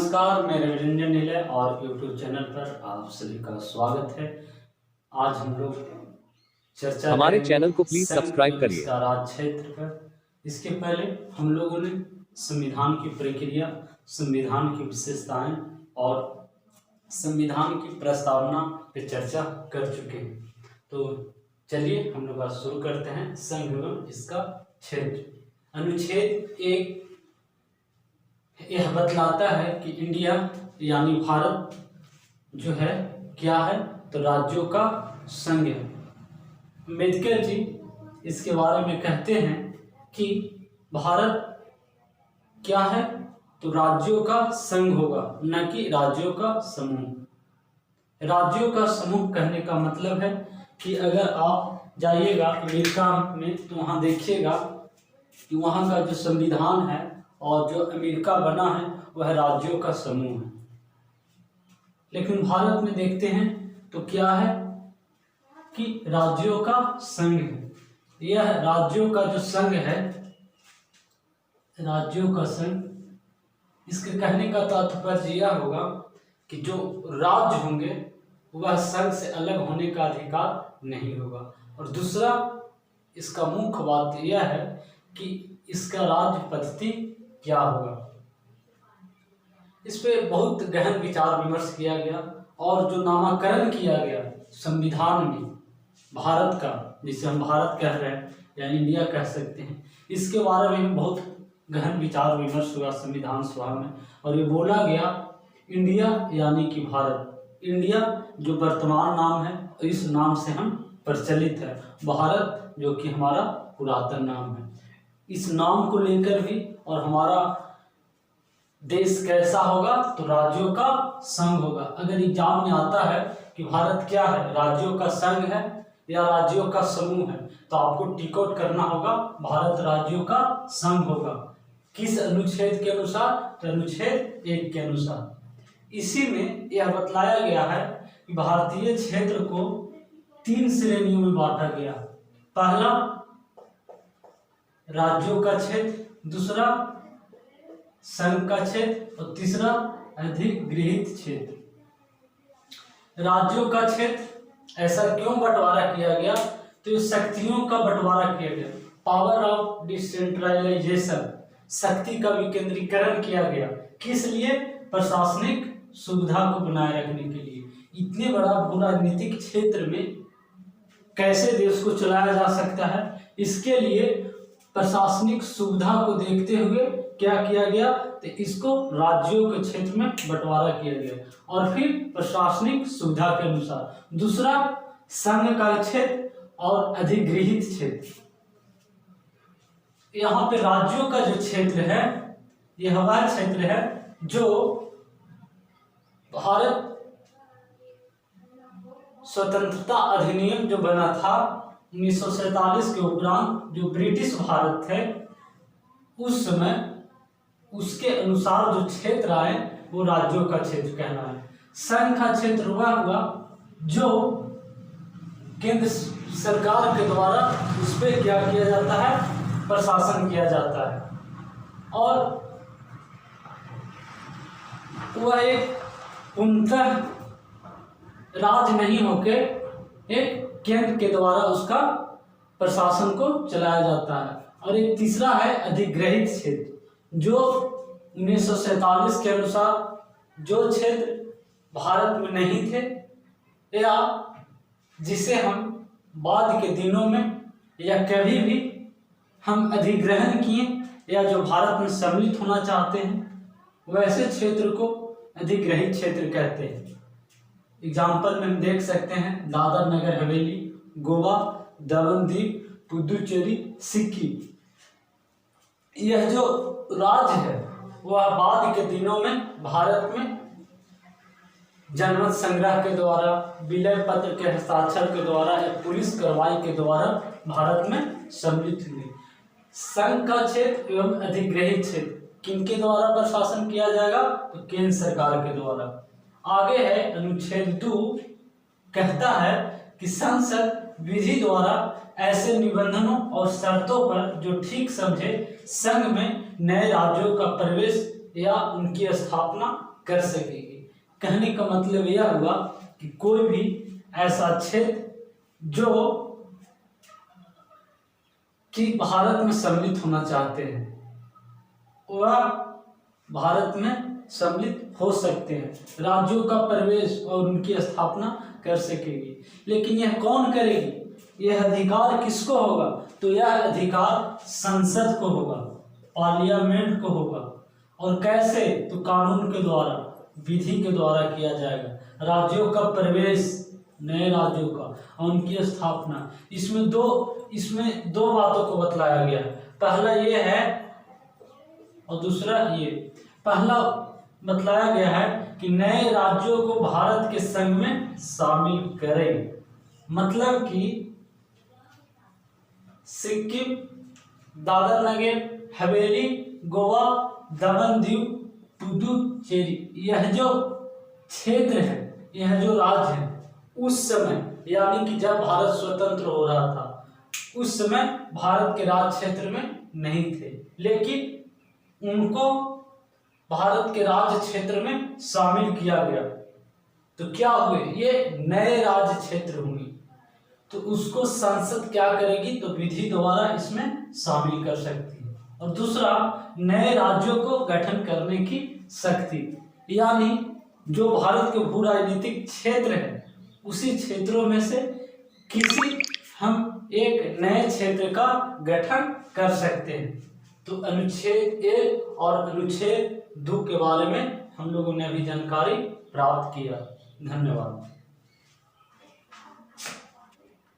नमस्कार, मेरे रंजन नीले और यूट्यूब चैनल पर आप सभी का स्वागत है। आज हम लोग चर्चा हमारे करेंगे चैनल को प्लीज संघ सब्सक्राइब करिए। इसका राज क्षेत्र पर। इसके पहले हम लोगों ने संविधान की प्रक्रिया, संविधान की विशेषताएं और संविधान की प्रस्तावना पे चर्चा कर चुके हैं। तो चलिए हम लोग आज शुरू करते हैं। संघ एवं इसका क्षेत्र। अनुच्छेद 1 यह बतलाता है कि इंडिया यानी भारत जो है क्या है, तो राज्यों का संघ है। अम्बेडकर जी इसके बारे में कहते हैं कि भारत क्या है, तो राज्यों का संघ होगा, न कि राज्यों का समूह। राज्यों का समूह कहने का मतलब है कि अगर आप जाइएगा अमेरिका में तो वहाँ देखिएगा कि वहाँ का जो संविधान है और जो अमेरिका बना है वह राज्यों का समूह है। लेकिन भारत में देखते हैं तो क्या है कि राज्यों का संघ है। यह राज्यों का जो संघ है, राज्यों का संघ, इसके कहने का तात्पर्य यह होगा कि जो राज्य होंगे वह संघ से अलग होने का अधिकार नहीं होगा। और दूसरा इसका मुख्य बात यह है कि इसका राज्य पद्धति क्या होगा। इस पे बहुत गहन विचार विमर्श किया गया और जो नामकरण किया गया संविधान में भारत का, जिसे हम भारत कह रहे हैं या इंडिया कह सकते हैं, इसके बारे में बहुत गहन विचार विमर्श हुआ संविधान सभा में। और ये बोला गया इंडिया यानी कि भारत। इंडिया जो वर्तमान नाम है, इस नाम से हम प्रचलित है। भारत जो कि हमारा पुरातन नाम है। इस नाम को लेकर भी और हमारा देश कैसा होगा, तो राज्यों का संघ होगा। अगर एग्जाम में आता है कि भारत क्या है, राज्यों का संघ है या राज्यों का समूह है, तो आपको टिक आउट करना होगा भारत राज्यों का संघ होगा। किस अनुच्छेद के अनुसार, तो अनुच्छेद 1 के अनुसार। इसी में यह बतलाया गया है कि भारतीय क्षेत्र को 3 श्रेणियों में बांटा गया। पहला राज्यों का क्षेत्र, दूसरा संघ का क्षेत्र और तीसरा अधिगृहित क्षेत्र। राज्यों का क्षेत्र ऐसा क्यों बंटवारा किया गया, तो ये शक्तियों का बंटवारा किया गया। पावर ऑफ डिसेंट्रलाइजेशन, शक्ति का विकेंद्रीकरण किया गया। किस लिए? प्रशासनिक सुविधा को बनाए रखने के लिए। इतने बड़ा भूराजनीतिक क्षेत्र में कैसे देश को चलाया जा सकता है, इसके लिए प्रशासनिक सुविधा को देखते हुए क्या किया गया, तो इसको राज्यों के क्षेत्र में बंटवारा किया गया। और फिर प्रशासनिक सुविधा के अनुसार दूसरा संघ का क्षेत्र और अधिगृहित क्षेत्र। यहाँ पे राज्यों का जो क्षेत्र है, यह वह क्षेत्र है जो भारत स्वतंत्रता अधिनियम जो बना था 1947 के उपरांत, जो ब्रिटिश भारत थे उस समय, उसके अनुसार जो क्षेत्र आए वो राज्यों का क्षेत्र कहना है। संघ का क्षेत्र हुआ जो केंद्र सरकार के द्वारा उस पर क्या किया जाता है, प्रशासन किया जाता है। और वह एक पूर्णतः राज नहीं होके एक केंद्र के द्वारा उसका प्रशासन को चलाया जाता है। और एक तीसरा है अधिग्रहित क्षेत्र, जो 1947 के अनुसार जो क्षेत्र भारत में नहीं थे या जिसे हम बाद के दिनों में या कभी भी हम अधिग्रहण किए या जो भारत में सम्मिलित होना चाहते हैं, वैसे क्षेत्र को अधिग्रहित क्षेत्र कहते हैं। एग्जाम्पल में हम देख सकते हैं दादर नगर हवेली, गोवा, दमन द्वीप, पुदुचेरी, सिक्किम। यह जो राज्य है वह बाद के दिनों में भारत में जनमत संग्रह के द्वारा, विलय पत्र के हस्ताक्षर के द्वारा या पुलिस कार्रवाई के द्वारा भारत में सम्मिलित हुए। संघ का क्षेत्र एवं अधिग्रहित क्षेत्र किनके द्वारा प्रशासन किया जाएगा, तो केंद्र सरकार के द्वारा। आगे है अनुच्छेद 2 कहता है कि संसद विधि द्वारा ऐसे निबंधनों और शर्तों पर जो ठीक समझे संघ में नए राज्यों का प्रवेश या उनकी स्थापना कर सकेगी। कहने का मतलब यह हुआ कि कोई भी ऐसा क्षेत्र जो कि भारत में सम्मिलित होना चाहते हैं वह भारत में सम्मिलित हो सकते हैं, राज्यों का प्रवेश और उनकी स्थापना कर सकेगी। लेकिन यह कौन करेगी? यह अधिकार किसको होगा? तो यह अधिकार संसद को होगा, पार्लियामेंट को होगा। और कैसे? तो कानून के द्वारा, विधि के द्वारा किया जाएगा। राज्यों का प्रवेश, नए राज्यों का, और उनकी स्थापना, इसमें दो बातों को बतलाया गया। पहला ये है और दूसरा ये। पहला बतलाया गया है कि नए राज्यों को भारत के संघ में शामिल करें, मतलब कि सिक्किम, दादर नगर हवेली, गोवा, दमन दीव, पुडुचेरी, यह जो क्षेत्र है, यह जो राज्य है, उस समय यानी कि जब भारत स्वतंत्र हो रहा था उस समय भारत के राज्य क्षेत्र में नहीं थे, लेकिन उनको भारत के राज्य क्षेत्र में शामिल किया गया। तो क्या हुए? ये नए राज्य क्षेत्र होंगे। तो उसको संसद क्या करेगी? तो विधि द्वारा इसमें शामिल कर सकती है। और दूसरा, नए राज्यों को गठन करने की शक्ति, यानी जो भारत के भू राजनीतिक क्षेत्र है उसी क्षेत्रों में से किसी हम एक नए क्षेत्र का गठन कर सकते हैं। तो अनुच्छेद 1 और अनुच्छेद 2 के बारे में हम लोगों ने अभी जानकारी प्राप्त किया। धन्यवाद।